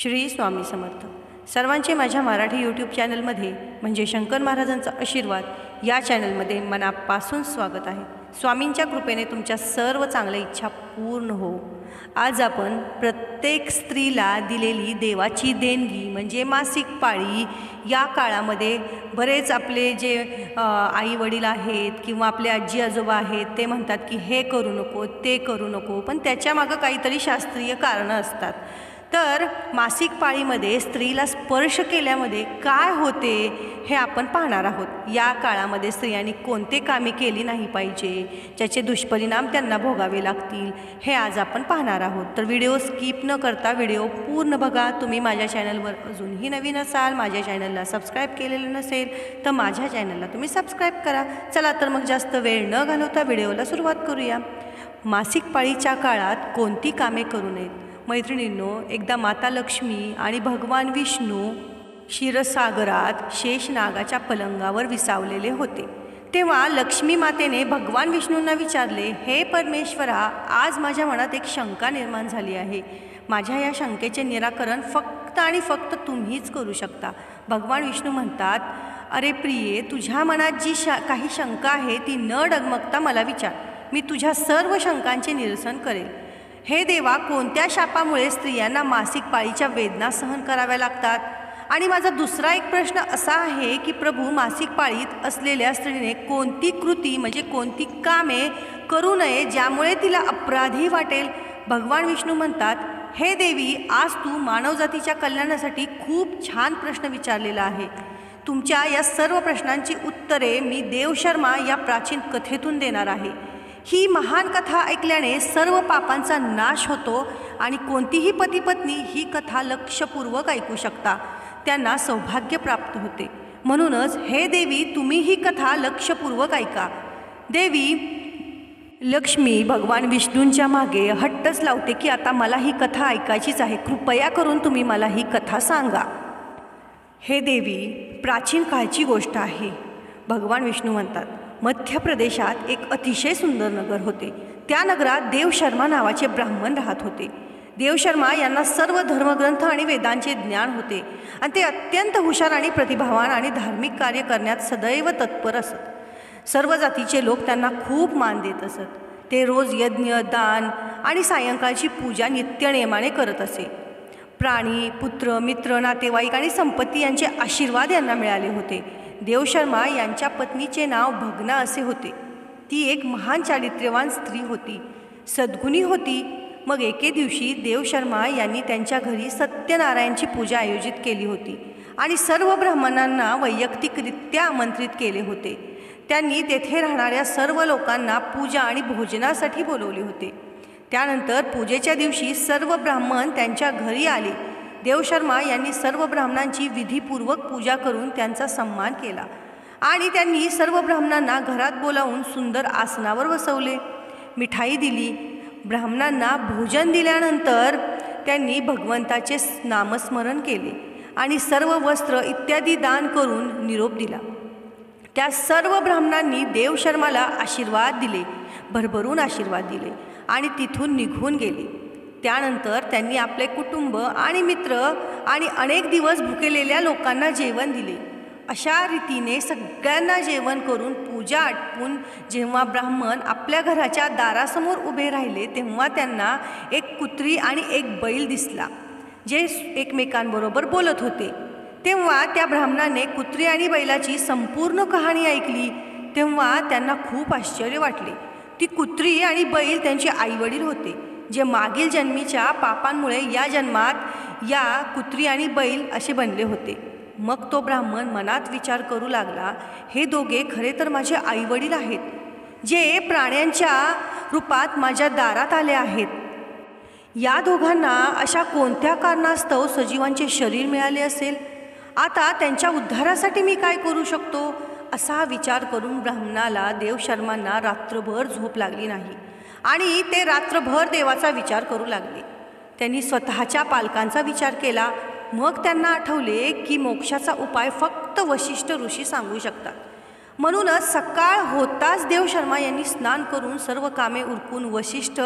श्री स्वामी समर्थ. सर्वांचे माझ्या मराठी यूट्यूब चॅनलमध्ये म्हणजे शंकर महाराजांचा आशीर्वाद या चॅनलमध्ये मनापासून स्वागत आहे. स्वामींच्या कृपेने तुमच्या सर्व चांगल्या इच्छा पूर्ण हो. आज आपण प्रत्येक स्त्रीला दिलेली देवाची देणगी म्हणजे मासिक पाळी या काळामध्ये बरेच आपले जे आई वडील आहेत किंवा आपले आजी आजोबा आहेत ते म्हणतात की हे करू नको ते करू नको, पण त्याच्यामागं काहीतरी शास्त्रीय कारणं असतात. तर मासिक पाळीमध्ये स्त्रीला स्पर्श केल्यामध्ये काय होते हे आपण पाहणार आहोत. या काळामध्ये स्त्रियांनी कोणते कामे केली नाही पाहिजे, ज्याचे दुष्परिणाम त्यांना भोगावे लागतील, हे आज आपण पाहणार आहोत. तर व्हिडिओ स्किप न करता व्हिडिओ पूर्ण बघा. तुम्ही माझ्या चॅनलवर अजूनही नवीन असाल, माझ्या चॅनलला सबस्क्राईब केलेलं नसेल तर माझ्या चॅनलला तुम्ही सबस्क्राईब करा. चला तर मग जास्त वेळ न घालवता व्हिडिओला सुरुवात करूया. मासिक पाळीच्या काळात कोणती कामे करू नयेत. मैत्रिणींनो, एकदा माता लक्ष्मी आणि भगवान विष्णू क्षीरसागरात शेषनागाच्या पलंगावर विसावलेले होते. तेव्हा लक्ष्मी मातेने भगवान विष्णूंना विचारले, हे परमेश्वरा, आज माझ्या मनात एक शंका निर्माण झाली आहे. माझ्या या शंकेचे निराकरण फक्त आणि फक्त तुम्हीच करू शकता. भगवान विष्णू म्हणतात, अरे प्रिये, तुझ्या मनात जी काही शंका आहे ती न डगमगता मला विचार, मी तुझ्या सर्व शंकांचे निरसन करेल. हे देवा, कोणत्या शापामुळे स्त्रियांना मासिक पाळीच्या वेदना सहन कराव्या लागतात? आणि माझा दुसरा एक प्रश्न असा आहे की प्रभू, मासिक पाळीत असलेल्या स्त्रीने कोणती कृती म्हणजे कोणती कामे करू नये ज्यामुळे तिला अपराधी वाटेल? भगवान विष्णू म्हणतात, हे देवी, आज तू मानवजातीच्या कल्याणासाठी खूप छान प्रश्न विचारलेला आहे. तुमच्या या सर्व प्रश्नांची उत्तरे मी देवशर्मा या प्राचीन कथेतून देणार आहे. ही महान कथा ऐकल्याने सर्व पापांचा नाश होतो आणि कोणतीही पती पत्नी ही कथा लक्षपूर्वक ऐकू शकता, त्यांना सौभाग्य प्राप्त होते. म्हणूनच हे देवी, तुम्ही ही कथा लक्षपूर्वक ऐका. देवी लक्ष्मी भगवान विष्णूंच्या मागे हट्टच लावते की आता मला ही कथा ऐकायचीच आहे, कृपया करून तुम्ही मला ही कथा सांगा. हे देवी, प्राचीन काळची गोष्ट आहे. भगवान विष्णू म्हणतात, मध्य प्रदेशात एक अतिशय सुंदर नगर होते. त्या नगरात देवशर्मा नावाचे ब्राह्मण राहत होते. देवशर्मा यांना सर्व धर्मग्रंथ आणि वेदांचे ज्ञान होते आणि ते अत्यंत हुशार आणि प्रतिभावान आणि धार्मिक कार्य करण्यात सदैव तत्पर असत. सर्व जातीचे लोक त्यांना खूप मान देत असत. ते रोज यज्ञ, दान आणि सायंकाळची पूजा नित्यनेमाने करत असे. प्राणी, पुत्र, मित्र, नातेवाईक आणि संपत्ती यांचे आशीर्वाद यांना मिळाले होते. देवशर्मा यांच्या पत्नीचे नाव भगना असे होते. ती एक महान चारित्र्यवान स्त्री होती, सद्गुणी होती. मग एके दिवशी देवशर्मा यांनी त्यांच्या घरी सत्यनारायणची पूजा आयोजित केली होती आणि सर्व ब्राह्मणांना वैयक्तिकरित्या आमंत्रित केले होते. त्यांनी तेथे राहणाऱ्या सर्व लोकांना पूजा आणि भोजनासाठी बोलवले होते. त्यानंतर पूजेच्या दिवशी सर्व ब्राह्मण त्यांच्या घरी आले. देवशर्मा यांनी सर्व ब्राह्मणांची विधीपूर्वक पूजा करून त्यांचा सन्मान केला आणि त्यांनी सर्व ब्राह्मणांना घरात बोलावून सुंदर आसनावर बसवले, मिठाई दिली. ब्राह्मणांना भोजन दिल्यानंतर त्यांनी भगवंताचे नामस्मरण केले आणि सर्व वस्त्र इत्यादी दान करून निरोप दिला. त्या सर्व ब्राह्मणांनी देवशर्माला आशीर्वाद दिले, भरभरून आशीर्वाद दिले आणि तिथून निघून गेले. त्यानंतर त्यांनी आपले कुटुंब आणि मित्र आणि अनेक दिवस भुकेलेल्या लोकांना जेवण दिले. अशा रीतीने सगळ्यांना जेवण करून पूजा आटपून जेव्हा ब्राह्मण आपल्या घराच्या दारासमोर उभे राहिले तेव्हा त्यांना एक कुत्री आणि एक बैल दिसला, जे एकमेकांबरोबर बोलत होते. तेव्हा त्या ब्राह्मणाने कुत्री आणि बैलाची संपूर्ण कहाणी ऐकली. तेव्हा त्यांना खूप आश्चर्य वाटले. ती कुत्री आणि बैल त्यांचे आईवडील होते, जे मागील जन्मीच्या पापांमुळे या जन्मात या कुत्री आणि बैल असे बनले होते. मग तो ब्राह्मण मनात विचार करू लागला, हे दोघे खरे तर माझे आईवडील आहेत, जे प्राण्यांच्या रूपात माझ्या दारात आले आहेत. या दोघांना अशा कोणत्या कारणास्तव सजीवांचे शरीर मिळाले असेल? आता त्यांच्या उद्धारासाठी मी काय करू शकतो? असा विचार करून ब्राह्मणाला देवशर्मांना रात्रभर झोप लागली नाही आणि ते रात्रभर देवाचा विचार करू लागले. त्यांनी स्वतःच्या पालकांचा विचार केला. मग त्यांना आठवले की मोक्षाचा उपाय फक्त वशिष्ठ ऋषी सांगू शकतात. म्हणूनच सकाळ होताच देवशर्मा यांनी स्नान करून सर्व कामे उरकून वशिष्ठ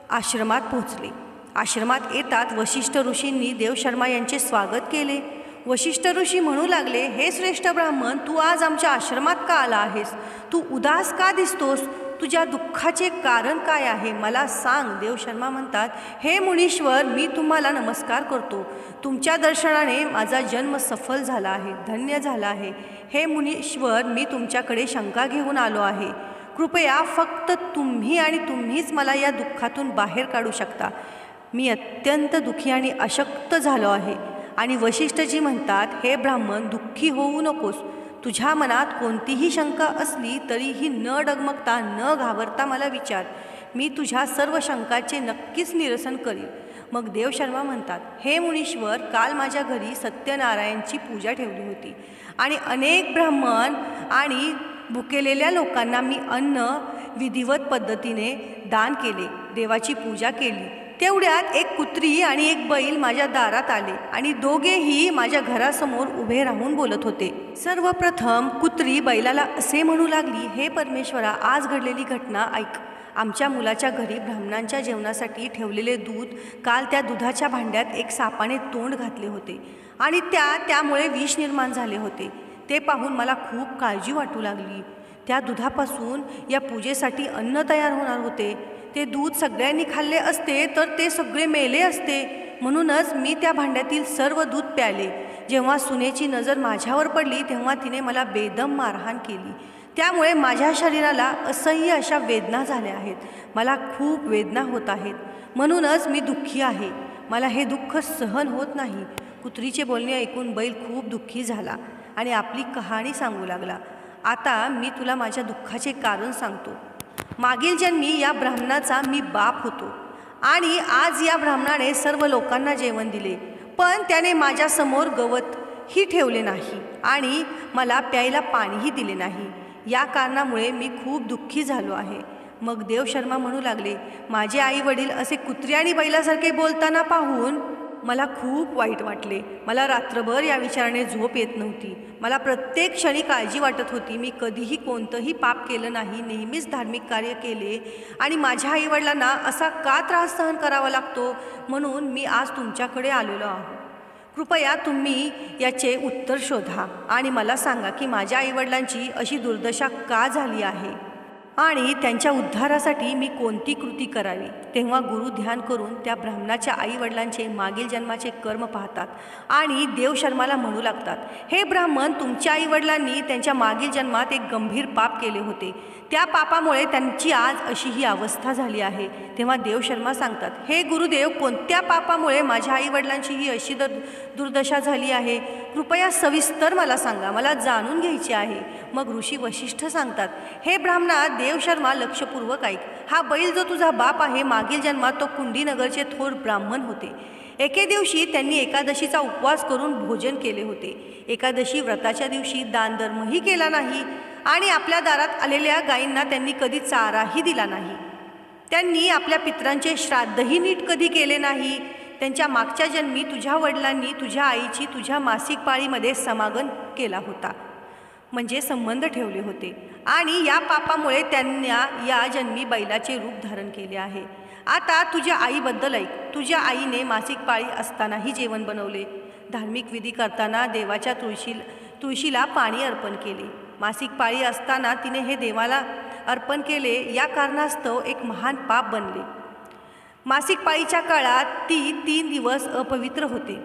आश्रमात पोहोचले आश्रमात येतात वशिष्ठ ऋषींनी देवशर्मा यांचे स्वागत केले. वशिष्ठ ऋषी म्हणू लागले, हे श्रेष्ठ ब्राह्मण, तू आज आमच्या आश्रमात का आला आहेस? तू उदास का दिसतोस? तुझ्या दुःखाचे कारण काय आहे मला सांग. देवशर्मा म्हणतात, हे मुनीश्वर, मी तुम्हाला नमस्कार करतो. तुमच्या दर्शनाने माझा जन्म सफल झाला आहे, धन्य झाला आहे. हे मुनीश्वर, मी तुमच्याकडे शंका घेऊन आलो आहे. कृपया फक्त तुम्ही आणि तुम्हीच मला या दुःखातून बाहेर काढू शकता. मी अत्यंत दुःखी आणि अशक्त झालो आहे. आणि वशिष्ठजी म्हणतात, हे ब्राह्मण, दुःखी होऊ नकोस. तुझ्या मनात कोणतीही शंका असली तरीही न डगमगता न घाबरता मला विचार. मी तुझ्या सर्व शंकाचे नक्कीच निरसन करीन. मग देवशर्मा म्हणतात, हे मुनीश्वर, काल माझ्या घरी सत्यनारायणची पूजा ठेवली होती आणि अनेक ब्राह्मण आणि भुकेलेल्या लोकांना मी अन्न विधिवत पद्धतीने दान केले, देवाची पूजा केली. तेवढ्यात एक कुत्री आणि एक बैल माझ्या दारात आले आणि दोघेही माझ्या घरासमोर उभे राहून बोलत होते. सर्वप्रथम कुत्री बैलाला असे म्हणू लागली, हे परमेश्वरा, आज घडलेली घटना ऐक. आमच्या मुलाच्या घरी ब्राह्मणांच्या जेवणासाठी ठेवलेले दूध, काल त्या दुधाच्या भांड्यात एक सापाने तोंड घातले होते आणि त्यामुळे विष निर्माण झाले होते. ते पाहून मला खूप काळजी वाटू लागली. त्या दुधापासून या पूजेसाठी अन्न तयार होणार होते. ते दूध सगळ्यांनी खाल्ले असते तर ते सगळे मेले असते. म्हणूनच मी त्या भांड्यातील सर्व दूध प्याले. जेव्हा सुनेची नजर माझ्यावर पडली तेव्हा तिने मला बेदम मारहाण केली. त्यामुळे माझ्या शरीराला असह्य अशा वेदना झाल्या आहेत. मला खूप वेदना होत आहेत. म्हणूनच मी दुःखी आहे. मला हे दुःख सहन होत नाही. कुत्रीचे बोलणे ऐकून बैल खूप दुःखी झाला आणि आपली कहाणी सांगू लागला. आता मी तुला माझ्या दुःखाचे कारण सांगतो. मागील जन्मी या ब्राह्मणाचा मी बाप होतो आणि आज या ब्राह्मणाने सर्व लोकांना जेवण दिले, पण त्याने माझ्यासमोर गवतही ठेवले नाही आणि मला प्यायला पाणीही दिले नाही. या कारणामुळे मी खूप दुःखी झालो आहे. मग देवशर्मा म्हणू लागले, माझे आई वडील असे कुत्री आणि बैलासारखे बोलताना पाहून मला खूप वाईट वाटले. मला रात्रभर या विचाराने झोप येत नव्हती. मला प्रत्येक क्षणी काळजी वाटत होती. मी कधीही कोणतंही पाप केलं नाही, नेहमीच धार्मिक कार्य केले आणि माझ्या आईवडिलांना असा का त्रास सहन करावा लागतो? म्हणून मी आज तुमच्याकडे आलेलो आहे. कृपया तुम्ही याचे उत्तर शोधा आणि मला सांगा की माझ्या आईवडिलांची अशी दुर्दशा का झाली आहे आणि त्यांच्या उद्धारासाठी मी कोणती कृती करावी. तेव्हा गुरु ध्यान करून त्या ब्राह्मणाच्या आईवडिलांचे मागील जन्माचे कर्म पाहतात आणि देवशर्माला म्हणू लागतात, हे ब्राह्मण, तुमच्या आईवडिलांनी त्यांच्या मागील जन्मात एक गंभीर पाप केले होते. त्या पापामुळे त्यांची आज अशी ही अवस्था झाली आहे. तेव्हा देवशर्मा सांगतात, हे गुरुदेव, कोणत्या पापामुळे माझ्या आईवडिलांची ही अशी दुर्दशा झाली आहे? कृपया सविस्तर मला सांगा, मला जाणून घ्यायचे आहे. मग ऋषी वशिष्ठ सांगतात, हे ब्राह्मणा, देवशर्मा, लक्षपूर्वक ऐक. हा बैल जो तुझा बाप आहे, मागील जन्मात तो कुंडीनगरचे थोर ब्राह्मण होते. एके दिवशी त्यांनी एकादशीचा उपवास करून भोजन केले होते. एकादशी व्रताच्या दिवशी दानधर्मही केला नाही आणि आपल्या दारात आलेल्या गायींना त्यांनी कधी चाराही दिला नाही. त्यांनी आपल्या पितरांचे श्राद्धही नीट कधी केले नाही. त्यांच्या मागच्या जन्मी तुझ्या वडिलांनी तुझ्या आईची तुझ्या मासिक पाळीमध्ये समागम केला होता, म्हणजे संबंध ठेवले होते आणि या पापामुळे त्यांना या जन्मी बैलाचे रूप धारण केले आहे. आता तुझ्या आईबद्दल ऐक. तुझ्या आईने मासिक पाळी असतानाही जेवण बनवले. धार्मिक विधी करताना देवाच्या तुळशीला पाणी अर्पण केले. मासिक पाळी असताना तिने हे देवाला अर्पण केले. या कारणास्तव एक महान पाप बनले. मासिक पाळीच्या काळात ती 3 दिवस अपवित्र होते.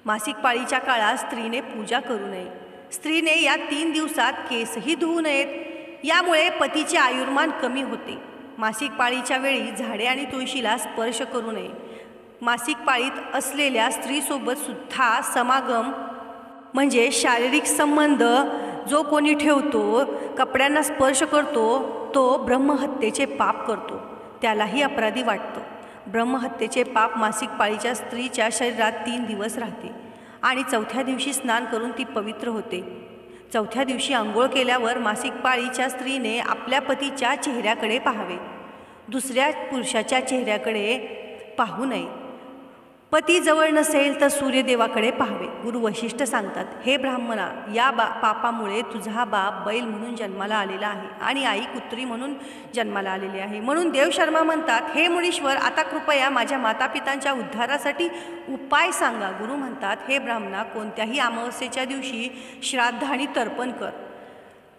मासिक पाळीच्या काळात स्त्रीने पूजा करू नये. स्त्रीने या 3 दिवसात केसही धुवू नयेत. यामुळे पतीचे आयुर्मान कमी होते. मासिक पाळीच्या वेळी झाडे आणि तुळशीला स्पर्श करू नये. मासिक पाळीत असलेल्या स्त्रीसोबत सुद्धा समागम म्हणजे शारीरिक संबंध जो कोणी ठेवतो, कपड्यांना स्पर्श करतो, तो ब्रह्महत्येचे पाप करतो. त्यालाही अपराधी वाटतं. ब्रह्महत्येचे पाप मासिक पाळीच्या स्त्रीच्या शरीरात 3 दिवस राहते आणि 4थ्या दिवशी स्नान करून ती पवित्र होते. 4थ्या दिवशी आंघोळ केल्यावर मासिक पाळीच्या स्त्रीने आपल्या पतीच्या चेहऱ्याकडे पाहावे. दुसऱ्या पुरुषाच्या चेहऱ्याकडे पाहू नये. पती जवळ नसेल तर सूर्यदेवाकडे पाहावे. गुरु वशिष्ठ सांगतात, हे ब्राह्मणा, या पापामुळे तुझा बाप बैल म्हणून जन्माला आलेला आहे आणि आई कुत्री म्हणून जन्माला आलेली आहे. म्हणून देवशर्मा म्हणतात, हे मुनीश्वर, आता कृपया माझ्या मातापितांच्या उद्धारासाठी उपाय सांगा. गुरु म्हणतात, हे ब्राह्मणा, कोणत्याही अमावस्येच्या दिवशी श्राद्ध आणि तर्पण कर.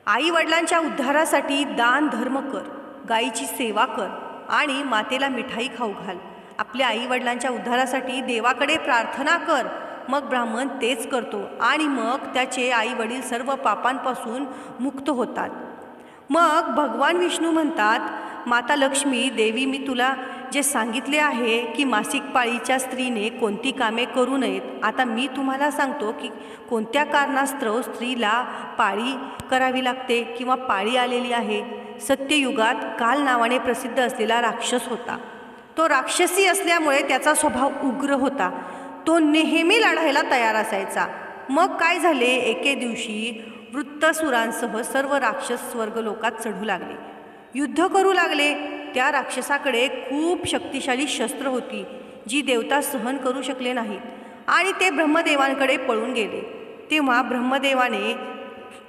आई वडिलांच्या उद्धारासाठी दान धर्म कर, गायीची सेवा कर आणि मातेला मिठाई खाऊ घाल. आपल्या आईवडिलांच्या उद्धारासाठी देवाकडे प्रार्थना कर. मग ब्राह्मण तेच करतो आणि मग त्याचे आईवडील सर्व पापांपासून मुक्त होतात. मग भगवान विष्णू म्हणतात, माता लक्ष्मी देवी, मी तुला जे सांगितले आहे की मासिक पाळीच्या स्त्रीने कोणती कामे करू नयेत, आता मी तुम्हाला सांगतो की कोणत्या कारणास्तव स्त्रीला पाळी करावी लागते किंवा पाळी आलेली आहे. सत्ययुगात काल नावाने प्रसिद्ध असलेला राक्षस होता. तो राक्षसी असल्यामुळे त्याचा स्वभाव उग्र होता. तो नेहमी लढायला तयार असायचा. मग काय झाले, एके दिवशी वृत्तसुरांसह सर्व राक्षस स्वर्गलोकात चढू लागले, युद्ध करू लागले. त्या राक्षसाकडे खूप शक्तिशाली शस्त्र होती जी देवता सहन करू शकले नाहीत आणि ते ब्रह्मदेवांकडे पळून गेले. तेव्हा ब्रह्मदेवाने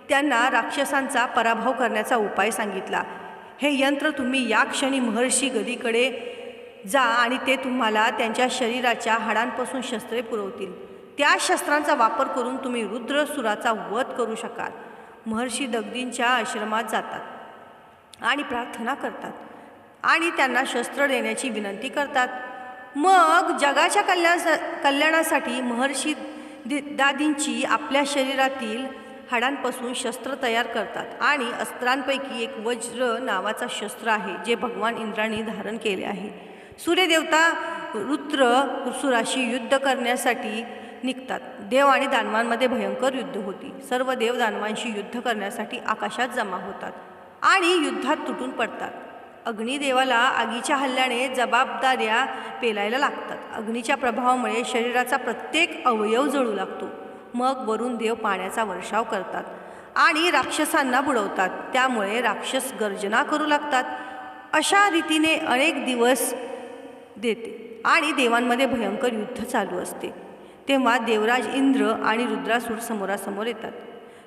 त्यांना राक्षसांचा पराभव करण्याचा उपाय सांगितला. हे यंत्र तुम्ही या क्षणी महर्षी गदीकडे जा आणि ते तुम्हाला त्यांच्या शरीराच्या हाडांपासून शस्त्रे पुरवतील. त्या शस्त्रांचा वापर करून तुम्ही रुद्रसुराचा वध करू शकाल. महर्षी दगदींच्या आश्रमात जातात आणि प्रार्थना करतात आणि त्यांना शस्त्र देण्याची विनंती करतात. मग जगाच्या कल्याणासाठी महर्षी दादींची आपल्या शरीरातील हाडांपासून शस्त्र तयार करतात आणि अस्त्रांपैकी एक वज्र नावाचा शस्त्र आहे जे भगवान इंद्राने धारण केले आहे. सूर्यदेवता रुद्रसुराशी युद्ध करण्यासाठी निघतात. देव आणि दानवांमध्ये भयंकर युद्ध होती. सर्व देव दानवांशी युद्ध करण्यासाठी आकाशात जमा होतात आणि युद्धात तुटून पडतात. अग्निदेवाला आगीच्या हल्ल्याने जबाबदाऱ्या पेलायला लागतात. अग्नीच्या प्रभावामुळे शरीराचा प्रत्येक अवयव जळू लागतो. मग वरून देव पाण्याचा वर्षाव करतात आणि राक्षसांना बुडवतात. त्यामुळे राक्षस गर्जना करू लागतात. अशा रीतीने अनेक दिवस देते आणि देवांमध्ये भयंकर युद्ध चालू असते. तेव्हा देवराज इंद्र आणि रुद्रासूर समोरासमोर येतात.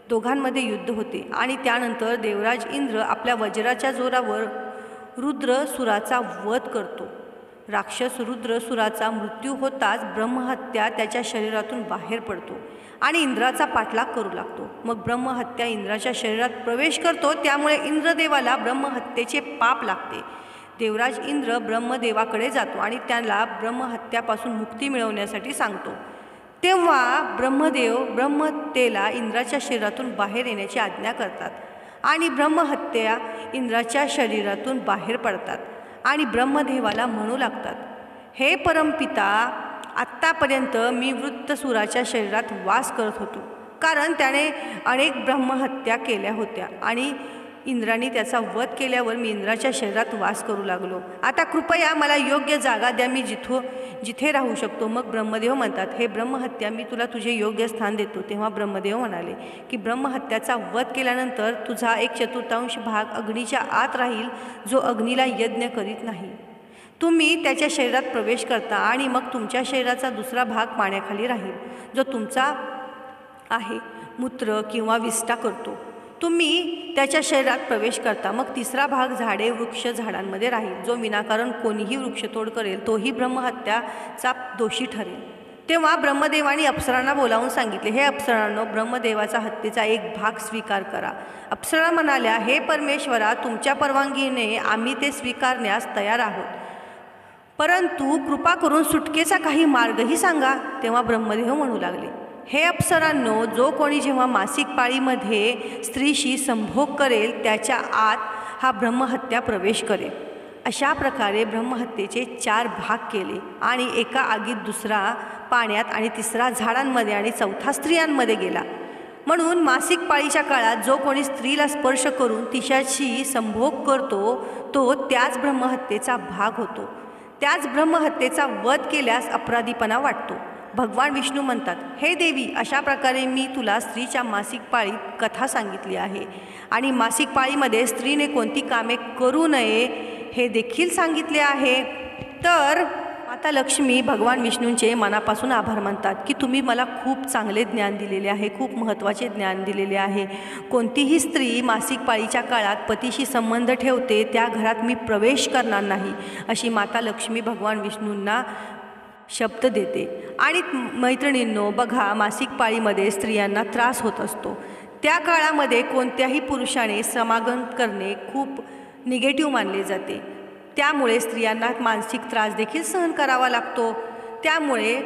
दोघांमध्ये युद्ध होते आणि त्यानंतर देवराज इंद्र आपल्या वज्राच्या जोरावर रुद्रसुराचा वध करतो. राक्षस रुद्रसुराचा मृत्यू होताच ब्रह्महत्या त्याच्या शरीरातून बाहेर पडतो आणि इंद्राचा पाठलाग करू लागतो. मग ब्रह्महत्या इंद्राच्या शरीरात प्रवेश करतो. त्यामुळे इंद्रदेवाला ब्रह्महत्येचे पाप लागते. देवराज इंद्र ब्रह्मदेवाकडे जातो आणि त्याला ब्रह्महत्यापासून मुक्ती मिळवण्यासाठी सांगतो. तेव्हा ब्रह्मदेव ब्रह्महत्येला इंद्राच्या शरीरातून बाहेर येण्याची आज्ञा करतात आणि ब्रह्महत्या इंद्राच्या शरीरातून बाहेर पडतात आणि ब्रह्मदेवाला म्हणू लागतात, हे परमपिता, आत्तापर्यंत मी वृत्तसुराच्या शरीरात वास करत होतो, कारण त्याने अनेक ब्रह्महत्या केल्या होत्या आणि इंद्राने त्याचा वध केल्यावर मी इंद्राच्या शरीरात वास करू लागलो. आता कृपया मला योग्य जागा द्या, मी जिथे राहू शकतो. मग ब्रह्मदेव म्हणतात, हे ब्रह्महत्या, मी तुला तुझे योग्य स्थान देतो. तेव्हा ब्रह्मदेव म्हणाले की ब्रह्महत्याचा वध केल्यानंतर तुझा 1/4 भाग अग्नीच्या आत राहील, जो अग्नीला यज्ञ करीत नाही. तुम्ही त्याच्या शरीरात प्रवेश करता आणि मग तुमच्या शरीराचा दुसरा भाग पाण्याखाली राहील, जो तुमचा आहे, मूत्र किंवा विष्ठा करतो. तुम्ही त्याच्या शरीरात प्रवेश करता. मग तिसरा भाग झाडे, वृक्ष, झाडांमध्ये राहील. जो विनाकारण कोणीही वृक्षतोड करेल तोही ब्रह्महत्याचा दोषी ठरेल. तेव्हा ब्रह्मदेवाने अप्सरांना बोलावून सांगितले, हे अप्सरांनो, ब्रह्मदेवाचा हत्येचा एक भाग स्वीकार करा. अप्सरा म्हणाल्या, हे परमेश्वरा, तुमच्या परवानगीने आम्ही ते स्वीकारण्यास तयार आहोत, परंतु कृपा करून सुटकेचा काही मार्गही सांगा. तेव्हा ब्रह्मदेव म्हणू लागले, हे अप्सरांनो, जो कोणी जेव्हा मासिक पाळीमध्ये स्त्रीशी संभोग करेल त्याच्या आत हा ब्रह्महत्या प्रवेश करेल. अशा प्रकारे ब्रह्महत्येचे 4 भाग केले आणि एका आगीत, दुसरा पाण्यात आणि तिसरा झाडांमध्ये आणि चौथा स्त्रियांमध्ये गेला. म्हणून मासिक पाळीच्या काळात जो कोणी स्त्रीला स्पर्श करून तिच्याशी संभोग करतो तो त्याच ब्रह्महत्येचा भाग होतो. त्याच ब्रह्महत्येचा वध केल्यास अपराधीपणा वाटतो. भगवान विष्णू म्हणतात, हे देवी, अशा प्रकारे मी तुला स्त्रीच्या मासिक पाळीत कथा सांगितली आहे आणि मासिक पाळीमध्ये स्त्रीने कोणती कामे करू नये हे देखील सांगितले आहे. तर माता लक्ष्मी भगवान विष्णूंचे मनापासून आभार मानतात की तुम्ही मला खूप चांगले ज्ञान दिलेले आहे, खूप महत्त्वाचे ज्ञान दिलेले आहे. कोणतीही स्त्री मासिक पाळीच्या काळात पतीशी संबंध ठेवते त्या घरात मी प्रवेश करणार नाही, अशी माता लक्ष्मी भगवान विष्णूंना शब्द देते. आणि मैत्रिणींनो बघा, मासिक पाळीमध्ये स्त्रियांना त्रास होत असतो. त्या काळामध्ये कोणत्याही पुरुषाने समागम करणे खूप निगेटिव्ह मानले जाते. त्यामुळे स्त्रियांना मानसिक त्रास देखील सहन करावा लागतो. त्यामुळे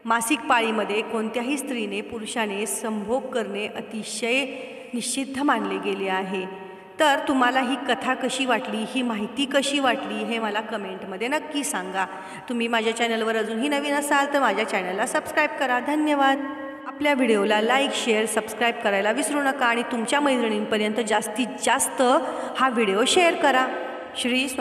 मासिक पाळीमध्ये कोणत्याही स्त्रीने पुरुषाने संभोग करणे अतिशय निषिद्ध मानले गेले आहे. तर तुम्हाला ही कथा कशी वाटली, ही माहिती कशी वाटली हे मला कमेंटमध्ये नक्की सांगा. तुम्ही माझ्या चॅनलवर अजूनही नवीन असाल तर माझ्या चॅनलला सबस्क्राईब करा. धन्यवाद. आपल्या व्हिडिओला लाईक, शेअर, सबस्क्राईब करायला विसरू नका आणि तुमच्या मैत्रिणींपर्यंत जास्तीत जास्त हा व्हिडिओ शेअर करा. श्री स्वामी.